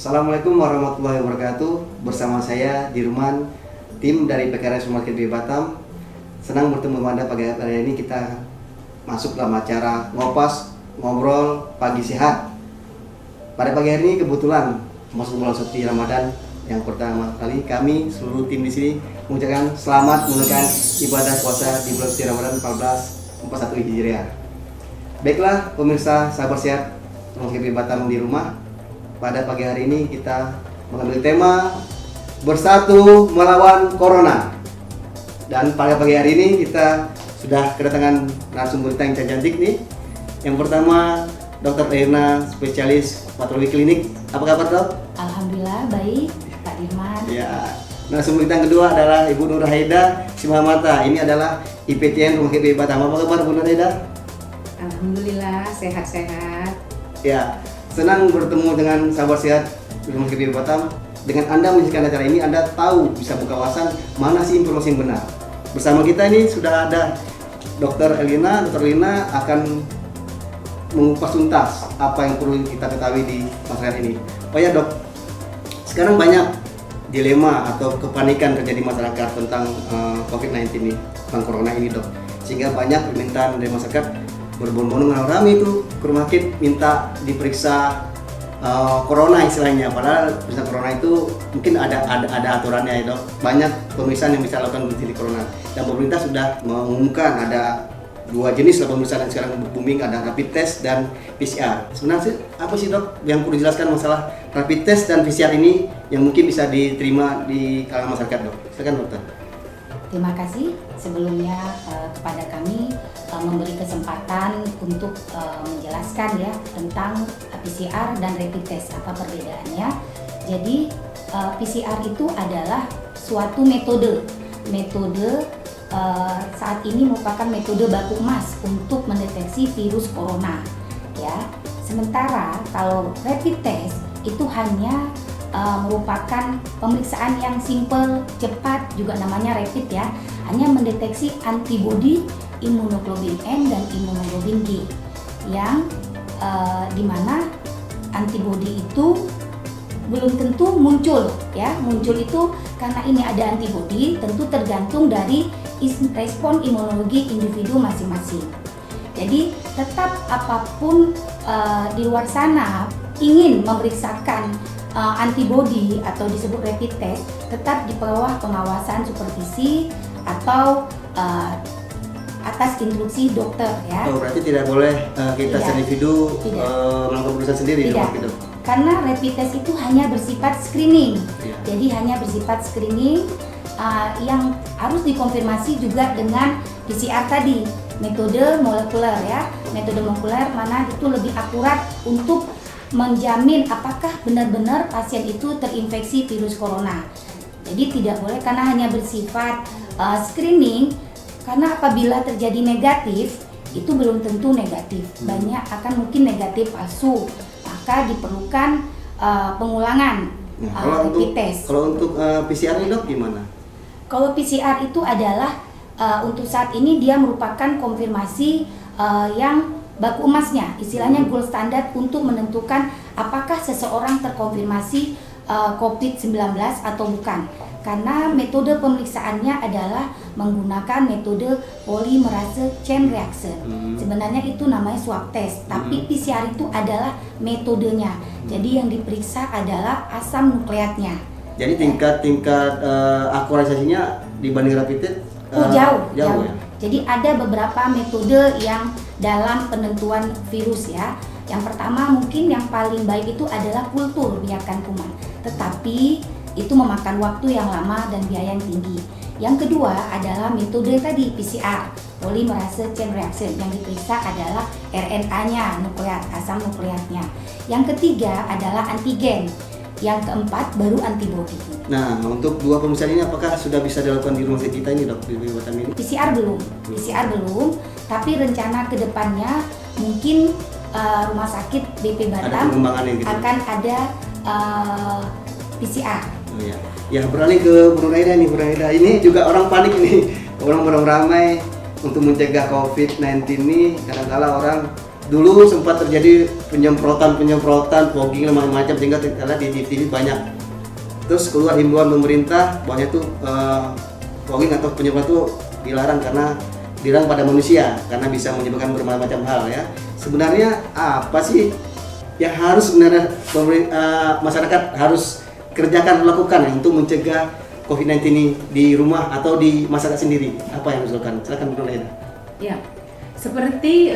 Assalamualaikum warahmatullahi wabarakatuh. Bersama saya Dirman, tim dari PKRS Rumah Sakit Batam. Senang bertemu Anda pagi hari ini. Kita masuk dalam acara ngopas ngobrol pagi sehat. Pada pagi hari ini kebetulan masuk bulan suci Ramadan yang pertama kali, kami seluruh tim di sini mengucapkan selamat menunaikan ibadah puasa di bulan suci Ramadan 1441 Hijriah. Baiklah pemirsa sahabat sehat Rumah Sakit Batam di rumah. Pada pagi hari ini kita mengambil tema bersatu melawan corona. Dan pada pagi hari ini kita sudah kedatangan narasumber kita yang cantik nih. Yang pertama Dr. Erna, spesialis patologi klinik. Apa kabar, Dok? Alhamdulillah baik, Pak Dirman. Ya. Narasumber kita yang kedua adalah Ibu Nur Haida Simamata. Ini adalah IPTN Rumah Sakit Batam. Apa kabar, Bu Nur Haida? Alhamdulillah sehat-sehat. Ya. Senang bertemu dengan sahabat sehat Rumah Sakit Batam. Dengan Anda menyaksikan acara ini, Anda tahu bisa buka wawasan mana sih informasi yang benar. Bersama kita ini sudah ada Dr. Elina. Dr. Elina akan mengupas tuntas apa yang perlu kita ketahui di masyarakat ini. Oh ya, Dok, sekarang banyak dilema atau kepanikan terjadi masyarakat tentang COVID-19 ini, tentang corona ini, Dok. Sehingga banyak permintaan dari masyarakat berbondong-bondong ramai itu ke rumah sakit minta diperiksa corona istilahnya. Padahal periksa corona itu mungkin ada aturannya ya, Dok. Banyak pemeriksaan yang bisa lakukan di corona. Dan pemerintah sudah mengumumkan ada dua jenis pemeriksaan yang sekarang booming, ada rapid test dan PCR. Sebenarnya apa sih, Dok, yang perlu dijelaskan masalah rapid test dan PCR ini yang mungkin bisa diterima di kalangan masyarakat, Dok? Silakan, Dokter. Terima kasih sebelumnya kepada kami memberi kesempatan untuk menjelaskan ya tentang PCR dan rapid test, apa perbedaannya. Jadi PCR itu adalah suatu metode saat ini merupakan metode baku emas untuk mendeteksi virus corona ya. Sementara kalau rapid test itu hanya merupakan pemeriksaan yang simple, cepat, juga namanya rapid ya, hanya mendeteksi antibodi imunoglobulin N dan imunoglobulin G yang dimana antibodi itu belum tentu muncul ya. Muncul itu karena ini ada antibodi, tentu tergantung dari respon imunologi individu masing-masing. Jadi tetap apapun di luar sana ingin memeriksakan antibodi atau disebut rapid test, tetap di bawah pengawasan supervisi atau atas instruksi dokter ya. Oh, berarti tidak boleh kita individu melakukan keputusan sendiri, tidak. Gitu. Karena rapid test itu hanya bersifat screening. Ya. Jadi hanya bersifat screening yang harus dikonfirmasi juga dengan PCR tadi, metode molekuler ya. Metode molekuler mana itu lebih akurat untuk menjamin apakah benar-benar pasien itu terinfeksi virus corona. Jadi tidak boleh karena hanya bersifat screening, karena apabila terjadi negatif itu belum tentu negatif, banyak akan mungkin negatif palsu, maka diperlukan pengulangan rapid test. Kalau untuk PCR ini, Dok, gimana? Kalau PCR itu adalah untuk saat ini dia merupakan konfirmasi yang baku emasnya, istilahnya gold standard untuk menentukan apakah seseorang terkonfirmasi COVID-19 atau bukan. Karena metode pemeriksaannya adalah menggunakan metode polymerase chain reaction. Sebenarnya itu namanya swab test, tapi PCR itu adalah metodenya. Jadi yang diperiksa adalah asam nukleatnya. Jadi tingkat akurasinya dibanding rapid test jauh. Ya. Jadi ada beberapa metode yang dalam penentuan virus ya. Yang pertama mungkin yang paling baik itu adalah kultur biarkan kuman. Tetapi itu memakan waktu yang lama dan biaya yang tinggi. Yang kedua adalah metode tadi PCR, polymerase chain reaction. Yang diperiksa adalah RNA-nya, nukleat, asam nukleatnya. Yang ketiga adalah antigen. Yang keempat baru antibodi. Nah, untuk dua pemeriksaan ini apakah sudah bisa dilakukan di rumah sakit kita ini, Dok, di Batam ini? PCR belum, tapi rencana kedepannya mungkin rumah sakit BP Batam gitu. akan ada PCR. Oh, ya. Ya, beralih ke Bu Raida nih, Bu Raida. Ini juga orang panik nih, orang ramai untuk mencegah COVID-19 ini. Kadang-kala orang dulu sempat terjadi penyemprotan, fogging macam-macam, sehingga di TV banyak. Terus keluar himbauan pemerintah bahwa itu fogging atau penyemprotan itu dilarang pada manusia karena bisa menyebabkan berbagai macam hal ya. Sebenarnya apa sih yang harus sebenarnya masyarakat harus kerjakan, lakukan ya, untuk mencegah COVID-19 ini di rumah atau di masyarakat sendiri? Apa yang harus dilakukan? Silakan Bu Nurhaydah. Ya, seperti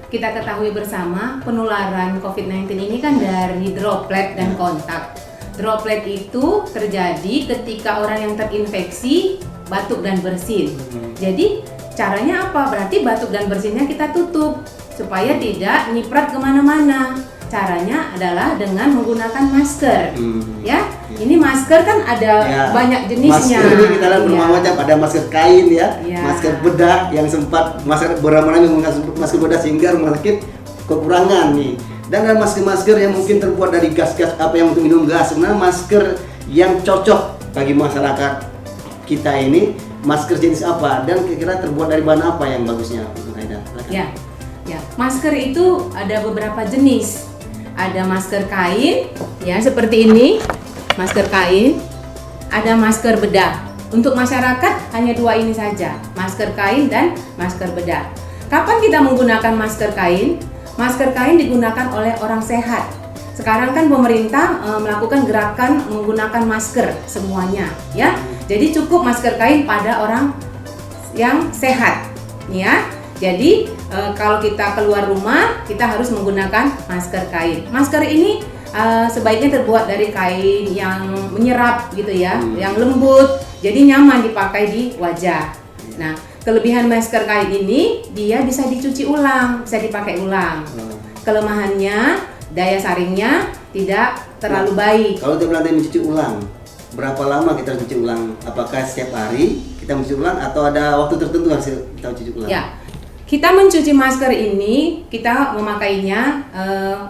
kita ketahui bersama, penularan COVID-19 ini kan dari droplet dan kontak. Droplet itu terjadi ketika orang yang terinfeksi batuk dan bersin. Jadi caranya apa? Berarti batuk dan bersinnya kita tutup supaya tidak nyiprat kemana-mana. Caranya adalah dengan menggunakan masker. Ya, ini masker kan ada banyak jenisnya. Masker ini kita lihat bermacam-macam, ada masker kain ya, masker bedah yang sempat masyarakat beramai-ramai menggunakan masker bedah sehingga rumah sakit kekurangan nih. Dan ada masker-masker yang mungkin terbuat dari gas-gas apa yang untuk minum gas. Sebenarnya masker yang cocok bagi masyarakat kita ini masker jenis apa dan kira-kira terbuat dari bahan apa yang bagusnya, Bu Nurhaydah? Ya, masker itu ada beberapa jenis. Ada masker kain, ya seperti ini, masker kain. Ada masker bedah. Untuk masyarakat hanya dua ini saja, masker kain dan masker bedah. Kapan kita menggunakan masker kain? Masker kain digunakan oleh orang sehat. Sekarang kan pemerintah melakukan gerakan menggunakan masker semuanya, ya. Jadi cukup masker kain pada orang yang sehat, ya. Jadi kalau kita keluar rumah kita harus menggunakan masker kain. Masker ini sebaiknya terbuat dari kain yang menyerap gitu ya, yang lembut, jadi nyaman dipakai di wajah. Nah, kelebihan masker kain ini dia bisa dicuci ulang, bisa dipakai ulang. Kelemahannya daya saringnya tidak terlalu baik. Kalau dia bilang mencuci ulang, berapa lama kita harus mencuci ulang? Apakah setiap hari kita mencuci ulang atau ada waktu tertentu harus kita mencuci ulang? Ya. Kita mencuci masker ini, kita memakainya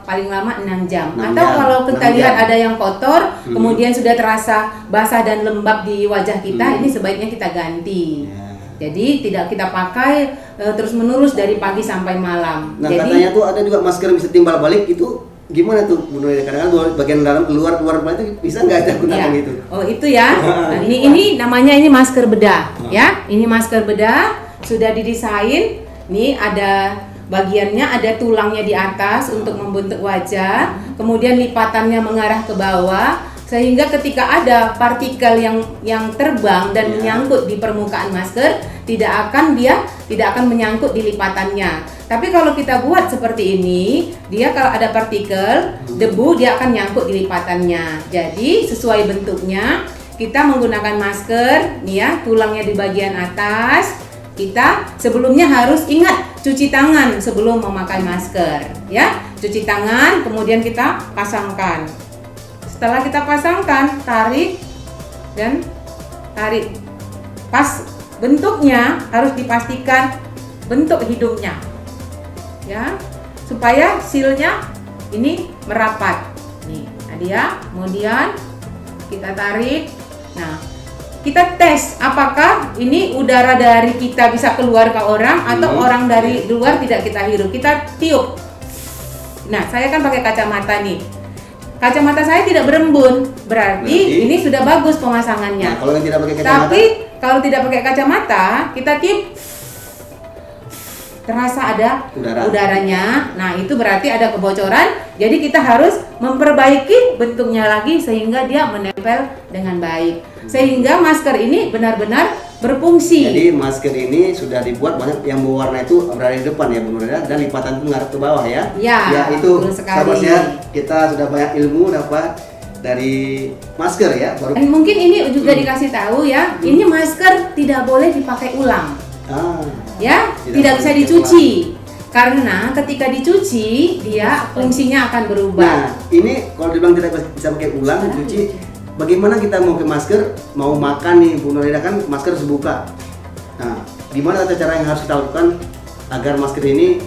paling lama 6 jam. Atau kalau kita lihat ada yang kotor, kemudian sudah terasa basah dan lembab di wajah kita, ini sebaiknya kita ganti. Jadi tidak kita pakai terus-menerus dari pagi sampai malam. Nah, jadi, katanya tuh ada juga masker yang bisa timbal balik, itu gimana tuh Bu Nurhaydah? Kadang-kadang bagian dalam keluar itu bisa nggak ada gunakan itu? Oh itu ya. Nah, ini namanya ini masker bedah, ya. Ini masker bedah sudah didesain. Ini ada bagiannya, ada tulangnya di atas untuk membentuk wajah, kemudian lipatannya mengarah ke bawah, sehingga ketika ada partikel yang terbang dan menyangkut di permukaan masker, tidak akan menyangkut di lipatannya. Tapi kalau kita buat seperti ini, dia kalau ada partikel debu, dia akan nyangkut di lipatannya. Jadi sesuai bentuknya, kita menggunakan masker, nih ya, tulangnya di bagian atas. Kita sebelumnya harus ingat cuci tangan sebelum memakai masker, ya. Cuci tangan, kemudian kita pasangkan. Setelah kita pasangkan, tarik dan tarik. Pas bentuknya harus dipastikan bentuk hidungnya, ya, supaya silnya ini merapat. Nih, nah dia, kemudian kita tarik. Nah, kita tes apakah ini udara dari kita bisa keluar ke orang atau orang dari luar tidak kita hirup. Kita tiup. Nah, saya kan pakai kacamata nih. Kacamata saya tidak berembun, berarti ini sudah bagus pemasangannya. Nah, kalau yang tidak pakai kacamata. Tapi kalau tidak pakai kacamata, kita tiup, terasa ada udaranya. Nah, itu berarti ada kebocoran. Jadi kita harus memperbaiki bentuknya lagi sehingga dia menempel dengan baik. Sehingga masker ini benar-benar berfungsi. Jadi masker ini sudah dibuat banyak yang berwarna itu berada di depan ya Bu Nurhaydah, dan lipatan itu mengarah ke bawah ya. Ya, itu sahabat sehat, kita sudah banyak ilmu dapat dari masker ya. Dan mungkin ini juga dikasih tahu ya, ini masker tidak boleh dipakai ulang. Ya, tidak bisa dicuci. Karena ketika dicuci, dia fungsinya akan berubah. Nah, ini kalau dibilang tidak bisa pakai ulang, dicuci, bagaimana kita mau pakai masker, mau makan nih Bu Nurhaydah, kan masker harus buka. Nah, gimana cara yang harus kita lakukan agar masker ini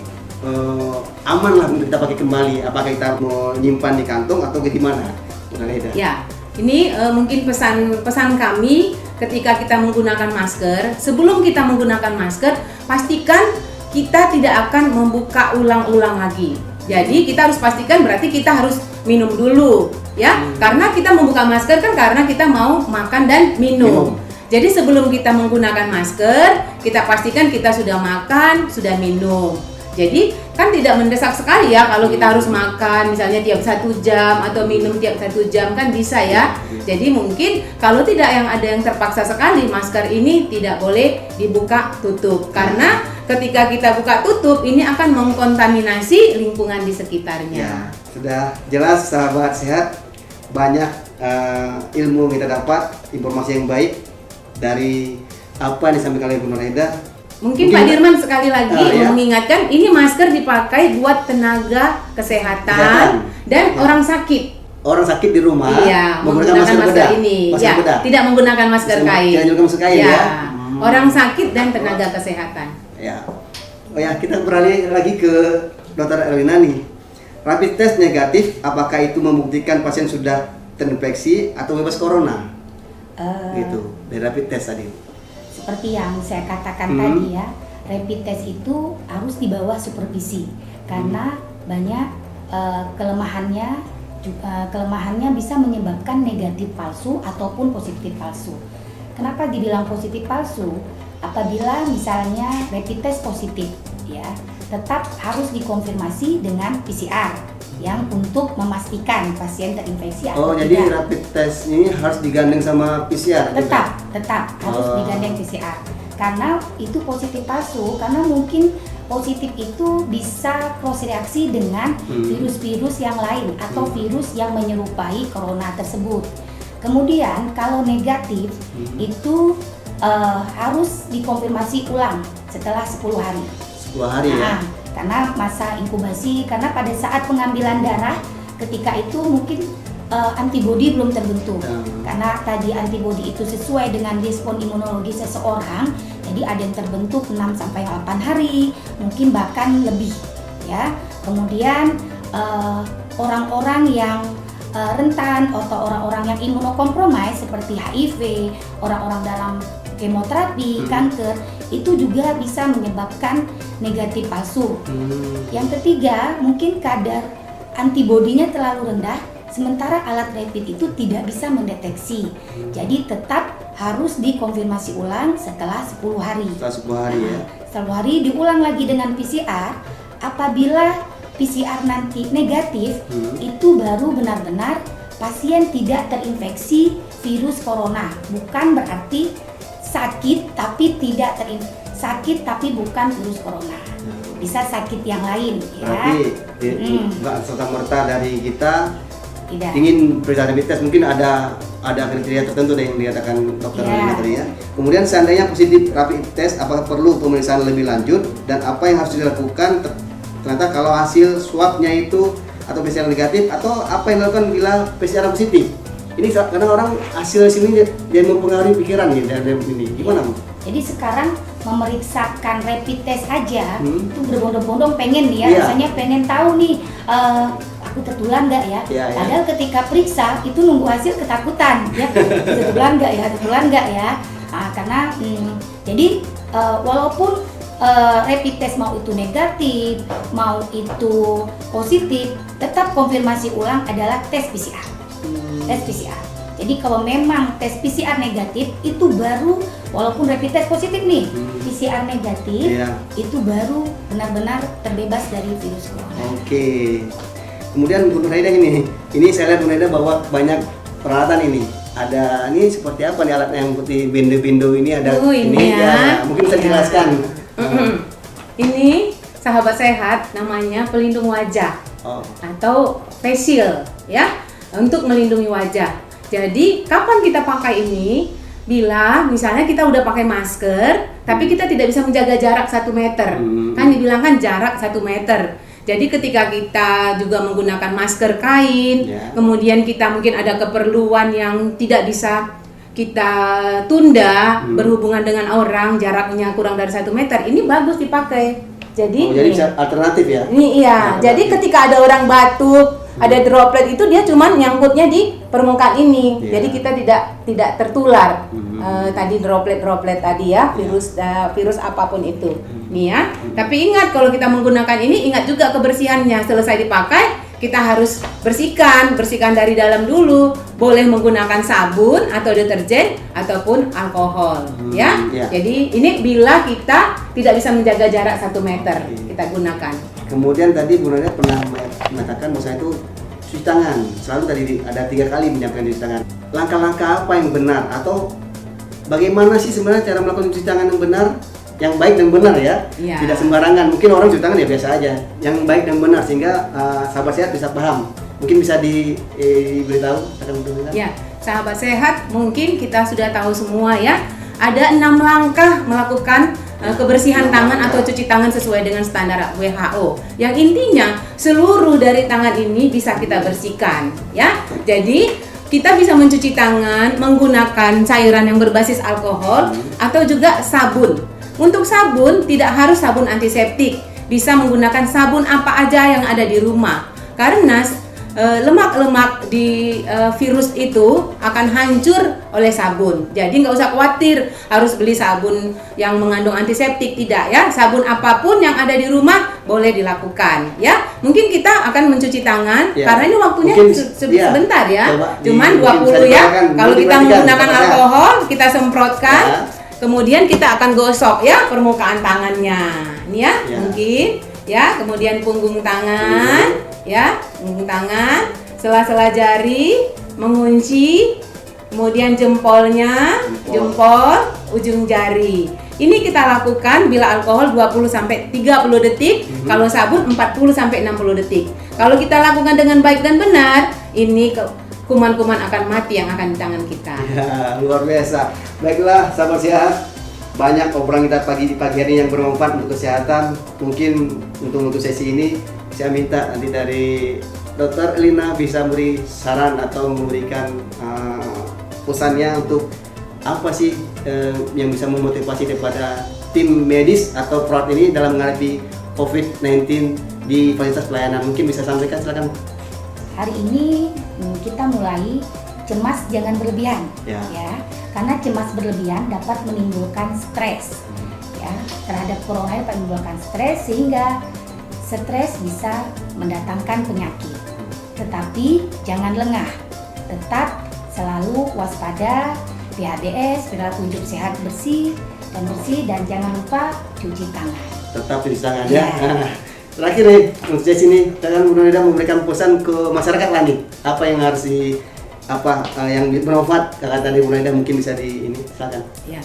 aman lah untuk kita pakai kembali? Apakah kita mau nyimpan di kantong atau gimana, Bu Nurhaydah? Ya, ini mungkin pesan kami ketika kita menggunakan masker. Sebelum kita menggunakan masker, pastikan kita tidak akan membuka ulang-ulang lagi. Jadi kita harus pastikan berarti kita harus minum dulu ya. Karena kita membuka masker kan karena kita mau makan dan minum. Jadi sebelum kita menggunakan masker, kita pastikan kita sudah makan, sudah minum. Jadi kan tidak mendesak sekali ya kalau kita harus makan misalnya tiap 1 jam atau minum tiap 1 jam kan bisa ya. Jadi mungkin kalau tidak ada yang terpaksa sekali, masker ini tidak boleh dibuka tutup karena ketika kita buka tutup ini akan mengkontaminasi lingkungan di sekitarnya. Ya, sudah jelas sahabat sehat, banyak ilmu yang kita dapat, informasi yang baik dari apa yang disampaikan oleh Bu Nurhaida. Mungkin Pak Dirman sekali lagi mengingatkan ini masker dipakai buat tenaga kesehatan dan orang sakit. Orang sakit di rumah menggunakan masker ini. Tidak menggunakan masker kain. Jangan menggunakan masker kain ya. Orang sakit dan tenaga kesehatan. Ya. Oh ya, kita beralih lagi ke Dr. Erlina nih. Rapid test negatif, apakah itu membuktikan pasien sudah terinfeksi atau bebas corona? Gitu, dari rapid test tadi. Seperti yang saya katakan tadi ya, rapid test itu harus di bawah supervisi karena banyak kelemahannya bisa menyebabkan negatif palsu ataupun positif palsu. Kenapa dibilang positif palsu? Apabila misalnya rapid test positif ya, tetap harus dikonfirmasi dengan PCR yang untuk memastikan pasien terinfeksi atau tidak. Jadi rapid test ini harus digandeng sama PCR? Tetap harus digandeng PCR karena itu positif palsu, karena mungkin positif itu bisa cross reaksi dengan virus-virus yang lain atau virus yang menyerupai corona tersebut. Kemudian kalau negatif itu harus dikonfirmasi ulang setelah 10 hari. 10 hari ya? Karena masa inkubasi, karena pada saat pengambilan darah ketika itu mungkin antibodi belum terbentuk. Karena tadi antibodi itu sesuai dengan respon imunologi seseorang, jadi ada yang terbentuk 6-8 hari, mungkin bahkan lebih ya. Kemudian orang-orang yang rentan atau orang-orang yang imunokompromis seperti HIV, orang-orang dalam kemoterapi, kanker, itu juga bisa menyebabkan negatif palsu. Yang ketiga, mungkin kadar antibodinya terlalu rendah, sementara alat rapid itu tidak bisa mendeteksi. Jadi tetap harus dikonfirmasi ulang setelah 10 hari. Setelah 10 hari ya? 10 hari diulang lagi dengan PCR. Apabila PCR nanti negatif, itu baru benar-benar pasien tidak terinfeksi virus corona. Bukan berarti sakit tapi bukan virus corona, bisa sakit yang lain ya. Berarti nggak serta-merta dari kita tidak ingin periksa rapid test, mungkin ada kriteria tertentu yang dikatakan dokter tadi ya. Kemudian seandainya positif rapid test, apakah perlu pemeriksaan lebih lanjut dan apa yang harus dilakukan ternyata kalau hasil swabnya itu atau PCR negatif, atau apa yang dilakukan bila PCR positif? Ini karena orang hasil sini dia mempengaruhi pikiran nih dari ini. Gimana, Bu? Jadi sekarang memeriksakan rapid test aja itu berbondong-bondong pengen nih ya, rasanya pengen tahu nih aku tertular nggak ya? Padahal ketika periksa itu nunggu hasil ketakutan ya, tertular nggak ya? Karena jadi walaupun rapid test mau itu negatif, mau itu positif, tetap konfirmasi ulang adalah tes PCR. Tes PCR. Jadi kalau memang tes PCR negatif itu baru, walaupun rapid test positif nih, PCR negatif itu baru benar-benar terbebas dari virus corona. Oke. Kemudian Bu Nurhaida ini saya lihat Bu Nurhaida bawa banyak peralatan ini. Ada ini seperti apa nih alatnya yang seperti bindo-bindo ini ada ini ya. Mungkin bisa dijelaskan. Ini sahabat sehat namanya pelindung wajah atau face shield ya, untuk melindungi wajah. Jadi kapan kita pakai ini? Bila misalnya kita udah pakai masker tapi kita tidak bisa menjaga jarak 1 meter. Kan dibilang kan jarak 1 meter. Jadi ketika kita juga menggunakan masker kain, kemudian kita mungkin ada keperluan yang tidak bisa kita tunda berhubungan dengan orang, jaraknya kurang dari 1 meter, ini bagus dipakai. Jadi jadi bisa alternatif ya? Ini iya. Jadi ketika ada orang batuk Ada droplet itu dia cuman nyangkutnya di permukaan ini. Iya. Jadi kita tidak tertular. Tadi droplet tadi ya, virus apapun itu. Nih ya. Tapi ingat kalau kita menggunakan ini, ingat juga kebersihannya. Selesai dipakai, kita harus bersihkan dari dalam dulu. Boleh menggunakan sabun atau deterjen ataupun alkohol, ya. Iya. Jadi ini bila kita tidak bisa menjaga jarak 1 meter, kita gunakan. Kemudian tadi Bu Nadia pernah mengatakan bahwa saya itu cuci tangan. Selalu tadi ada 3 kali menyampaikan cuci tangan. Langkah-langkah apa yang benar atau bagaimana sih sebenarnya cara melakukan cuci tangan yang benar, yang baik dan benar ya? Iya. Tidak sembarangan. Mungkin orang cuci tangan ya biasa aja. Yang baik dan benar sehingga sahabat sehat bisa paham. Mungkin bisa diberitahu akan mendengar. Ya, sahabat sehat, mungkin kita sudah tahu semua ya. Ada 6 langkah melakukan kebersihan tangan atau cuci tangan sesuai dengan standar WHO. Yang intinya seluruh dari tangan ini bisa kita bersihkan, ya. Jadi kita bisa mencuci tangan menggunakan cairan yang berbasis alkohol atau juga sabun. Untuk sabun tidak harus sabun antiseptik, bisa menggunakan sabun apa aja yang ada di rumah. Karena lemak-lemak di virus itu akan hancur oleh sabun. Jadi nggak usah khawatir harus beli sabun yang mengandung antiseptik, tidak ya. Sabun apapun yang ada di rumah boleh dilakukan ya. Mungkin kita akan mencuci tangan Ya. karena ini waktunya Mungkin, sebentar ya. Coba Cuman mungkin 20 bisa ya. diperhatikan, Kalau kita diperhatikan, menggunakan sahabat sehat. alkohol, kita semprotkan. Ya. Kemudian kita akan gosok ya permukaan tangannya. Ini ya, Ya. mungkin ya. Kemudian punggung tangan. Ya, punggung tangan, sela-sela jari, mengunci, kemudian jempolnya, jempol, ujung jari. Ini kita lakukan bila alkohol 20 sampai 30 detik, kalau sabun 40 sampai 60 detik. Kalau kita lakukan dengan baik dan benar, ini kuman-kuman akan mati yang akan di tangan kita. Ya, luar biasa. Baiklah, sahabat sehat. Banyak obrolan kita di pagi hari yang bermanfaat untuk kesehatan. Mungkin untuk sesi ini saya minta nanti dari Dr. Elina bisa memberi saran atau memberikan pesannya untuk apa sih yang bisa memotivasi daripada tim medis atau perawat ini dalam menghadapi COVID-19 di fasilitas pelayanan. Mungkin bisa sampaikan, silakan. Hari ini kita mulai cemas jangan berlebihan, Ya. karena cemas berlebihan dapat menimbulkan stres, ya, terhadap corona dapat menimbulkan stres sehingga stres bisa mendatangkan penyakit. Tetapi jangan lengah, tetap selalu waspada, PHBS, perilaku hidup sehat bersih, dan jangan lupa cuci tangan. Tetap cuci tangan Ya. ya. Terakhir nih, untuk sesi ini, saya mudah-mudahan memberikan pesan ke masyarakat lah nih. Apa yang harus yang bermanfaat, kakak tadi mudah-mudahan mungkin bisa silakan. Ya,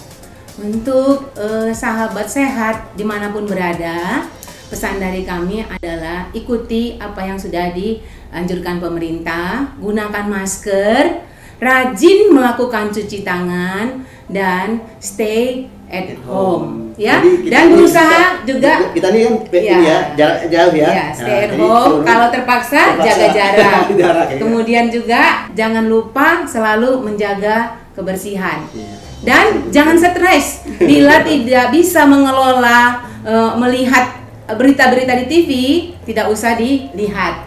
untuk sahabat sehat dimanapun berada, pesan dari kami adalah ikuti apa yang sudah dianjurkan pemerintah, gunakan masker, rajin melakukan cuci tangan, dan stay at home, ya. Jadi Dan berusaha juga kita ini kan Ya. ya, jarak jauh ya. ya, stay at jadi home. seluruh- Kalau terpaksa jaga jarak. Jarak, ya. Kemudian juga jangan lupa selalu menjaga kebersihan. Iya. Dan jangan stres bila tidak bisa mengelola melihat berita-berita di TV, tidak usah dilihat.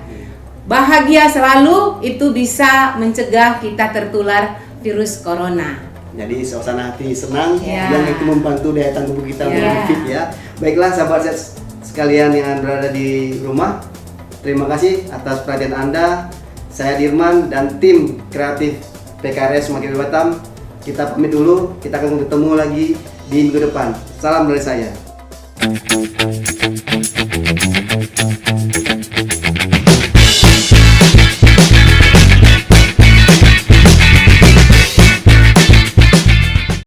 Bahagia selalu itu bisa mencegah kita tertular virus corona. Jadi suasana hati senang, Ya. yang itu membantu daya tahan tubuh kita Ya. menjadi fit ya. Baiklah sahabat sehat sekalian yang berada di rumah, terima kasih atas perhatian Anda. Saya Dirman dan tim kreatif PKRS Makin Batam. Kita pamit dulu, kita akan ketemu lagi di minggu depan. Salam dari saya.